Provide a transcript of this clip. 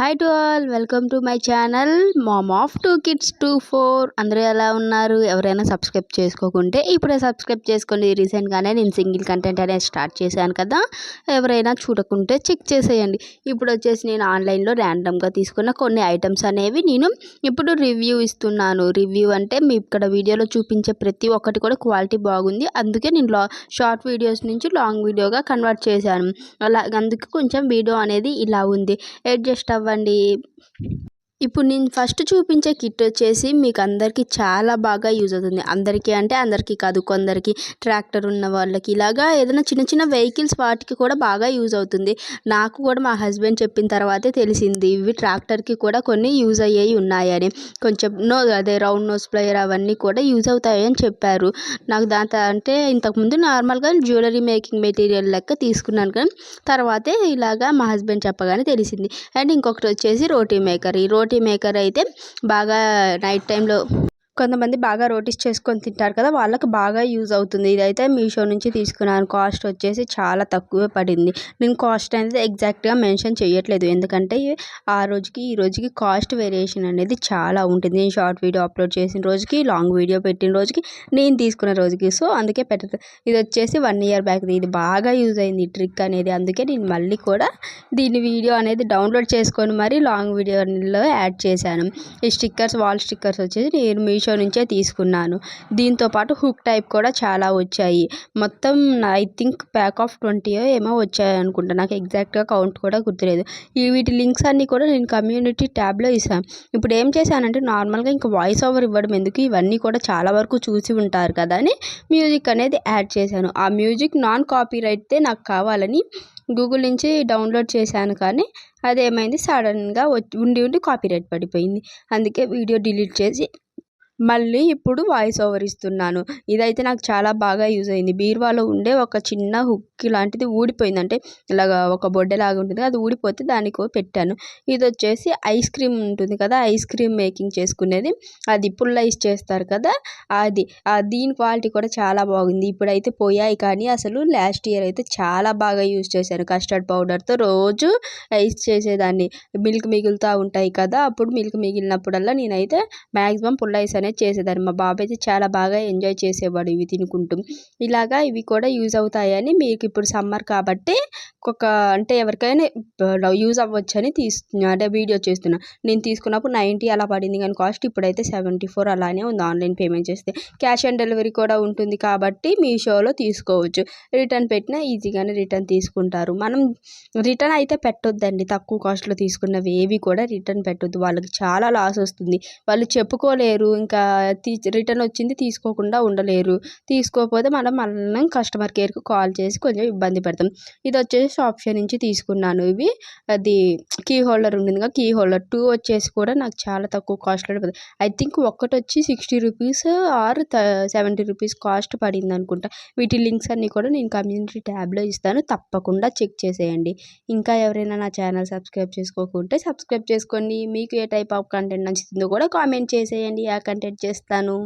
Hi to all, welcome to my channel mom of 2 kids 2 4. అందరూ ఎలా ఉన్నారు? ఎవరైనా సబ్స్క్రైబ్ చేసుకోకుంటే ఇప్పుడే సబ్స్క్రైబ్ చేసుకోండి. రీసెంట్గానే నేను సింగిల్ కంటెంట్ అనేది స్టార్ట్ చేశాను కదా, ఎవరైనా చూడకుంటే చెక్ చేసేయండి. ఇప్పుడు వచ్చేసి నేను ఆన్లైన్లో ర్యాండమ్గా తీసుకున్న కొన్ని ఐటమ్స్ అనేవి నేను ఇప్పుడు రివ్యూ ఇస్తున్నాను. రివ్యూ అంటే మీ ఇక్కడ వీడియోలో చూపించే ప్రతి ఒక్కటి కూడా క్వాలిటీ బాగుంది, అందుకే నేను షార్ట్ వీడియోస్ నుంచి లాంగ్ వీడియోగా కన్వర్ట్ చేశాను. అందుకే కొంచెం వీడియో అనేది ఇలా ఉంది, అడ్జస్ట్ అవ్వండి. ఇప్పుడు నేను ఫస్ట్ చూపించే కిట్ వచ్చేసి మీకు అందరికీ చాలా బాగా యూజ్ అవుతుంది. అందరికీ అంటే అందరికీ కాదు, కొందరికి ట్రాక్టర్ ఉన్న వాళ్ళకి ఇలాగా ఏదైనా చిన్న చిన్న వెహికల్స్ వాటికి కూడా బాగా యూజ్ అవుతుంది. నాకు కూడా మా హస్బెండ్ చెప్పిన తర్వాతే తెలిసింది ఇవి ట్రాక్టర్కి కూడా కొన్ని యూజ్ అయ్యేవి ఉన్నాయని. కొంచెం అదే రౌండ్ నోస్ ప్లేయర్ అవన్నీ కూడా యూజ్ అవుతాయని చెప్పారు. నాకు అంటే ఇంతకుముందు నార్మల్గా జ్యువెలరీ మేకింగ్ మెటీరియల్ లెక్క తీసుకున్నాను, కానీ తర్వాతే ఇలాగా మా హస్బెండ్ చెప్పగానే తెలిసింది. అండ్ ఇంకొకటి వచ్చేసి రోటీ మేకర్. ఈ రోటీ మేకర్ అయితే బాగా నైట్ టైంలో కొంతమంది బాగా రోటీస్ చేసుకొని తింటారు కదా, వాళ్ళకి బాగా యూజ్ అవుతుంది. ఇదైతే మీషో నుంచి తీసుకున్నాను. కాస్ట్ వచ్చేసి చాలా తక్కువే పడింది. నేను కాస్ట్ అనేది ఎగ్జాక్ట్గా మెన్షన్ చేయట్లేదు, ఎందుకంటే ఆ రోజుకి ఈ రోజుకి కాస్ట్ వేరియేషన్ అనేది చాలా ఉంటుంది. నేను షార్ట్ వీడియో అప్లోడ్ చేసిన రోజుకి, లాంగ్ వీడియో పెట్టిన రోజుకి, నేను తీసుకున్న రోజుకి, సో అందుకే పెట్టదు. ఇది వచ్చేసి 1 year బ్యాక్. ఇది బాగా యూజ్ అయింది ఈ ట్రిక్ అనేది, అందుకే నేను మళ్ళీ కూడా దీని వీడియో అనేది డౌన్లోడ్ చేసుకొని మరి లాంగ్ వీడియోలో యాడ్ చేశాను. ఈ స్టిక్కర్స్, వాల్ స్టిక్కర్స్ వచ్చేసి నేను మీషో నుంచే తీసుకున్నాను. దీంతో పాటు హుక్ టైప్ కూడా చాలా వచ్చాయి. మొత్తం ఐ థింక్ ప్యాక్ ఆఫ్ 20 ఏమో వచ్చాయి అనుకుంటా, నాకు ఎగ్జాక్ట్గా కౌంట్ కూడా గుర్తులేదు. వీటి లింక్స్ అన్నీ కూడా నేను కమ్యూనిటీ ట్యాబ్లో ఇస్తాను. ఇప్పుడు ఏం చేశానంటే నార్మల్గా ఇంకా వాయిస్ ఓవర్ ఇవ్వడం ఎందుకు, ఇవన్నీ కూడా చాలా వరకు చూసి ఉంటారు కదా అని మ్యూజిక్ అనేది యాడ్ చేశాను. ఆ మ్యూజిక్ నాన్ కాపీరైట్తే నాకు కావాలని గూగుల్ నుంచి డౌన్లోడ్ చేశాను, కానీ అదేమైంది సడన్గా ఉండి కాపీరైట్ పడిపోయింది. అందుకే వీడియో డిలీట్ చేసి మళ్ళీ ఇప్పుడు వాయిస్ ఓవర్ ఇస్తున్నాను. ఇదైతే నాకు చాలా బాగా యూజ్ అయింది. బీరువాలో ఉండే ఒక చిన్న హుక్ లాంటిది ఊడిపోయింది, అంటే ఇలాగా ఒక బొడ్డెలాగా ఉంటుంది, అది ఊడిపోతే దానికి పెట్టాను. ఇది వచ్చేసి ఐస్ క్రీమ్ ఉంటుంది కదా, ఐస్ క్రీమ్ మేకింగ్ చేసుకునేది, అది పుల్ ఐస్ చేస్తారు కదా, అది దీని క్వాలిటీ కూడా చాలా బాగుంది. ఇప్పుడైతే పోయాయి, కానీ అసలు లాస్ట్ ఇయర్ అయితే చాలా బాగా యూజ్ చేశాను. కస్టర్డ్ పౌడర్తో రోజు ఐస్ చేసేదాన్ని. మిల్క్ మిగులుతూ ఉంటాయి కదా, అప్పుడు మిల్క్ మిగిలినప్పుడల్లా నేనైతే మ్యాక్సిమం పుల్ ఐస్ అనేది చేసేదాన్ని. మా బాబు అయితే చాలా బాగా ఎంజాయ్ చేసేవాడు ఇవి తినుకుంటూ. ఇలాగా ఇవి కూడా యూజ్ అవుతాయని, మీకు ఇప్పుడు సమ్మర్ కాబట్టి అంటే ఎవరికైనా యూజ్ అవ్వచ్చని అంటే వీడియో చేస్తున్నా. నేను తీసుకున్నప్పుడు 90 అలా పడింది, కానీ కాస్ట్ ఇప్పుడైతే 74 అలానే ఉంది. ఆన్లైన్ పేమెంట్ చేస్తే క్యాష్ ఆన్ డెలివరీ కూడా ఉంటుంది కాబట్టి మీషోలో తీసుకోవచ్చు. రిటర్న్ పెట్టినా ఈజీగానే రిటర్న్ తీసుకుంటారు. మనం రిటర్న్ అయితే పెట్టొద్దండి, తక్కువ కాస్ట్లో తీసుకున్నవి ఏవి కూడా రిటర్న్ పెట్టొద్దు, వాళ్ళకి చాలా లాస్ వస్తుంది. వాళ్ళు చెప్పుకోలేరు, ఇంకా రిటర్న్ వచ్చింది తీసుకోకుండా ఉండలేరు. తీసుకోకపోతే మనం కస్టమర్ కేర్కి కాల్ చేసి కొంచెం ఇబ్బంది పెడతాం. ఇది వచ్చేసి ఆప్షన్ నుంచి తీసుకున్నాను. ఇవి అది కీ హోల్డర్ ఉంటుంది కదా, కీ హోల్డర్ 2 వచ్చేసి కూడా నాకు చాలా తక్కువ కాస్ట్లో పడింది. ఐ థింక్ ఒక్కటి వచ్చి 60 రూపీస్ ఆర్ 70 రూపీస్ కాస్ట్ పడింది అనుకుంటా. వీటి లింక్స్ అన్నీ కూడా నేను కమ్యూనిటీ ట్యాబ్లో ఇస్తాను, తప్పకుండా చెక్ చేసేయండి. ఇంకా ఎవరైనా నా ఛానల్ సబ్స్క్రైబ్ చేసుకోకుంటే సబ్స్క్రైబ్ చేసుకోండి. మీకు ఏ టైప్ ఆఫ్ కంటెంట్ నచ్చుతుందో కూడా కామెంట్ చేసేయండి, ఆ కంటెంట్ చేస్తాను.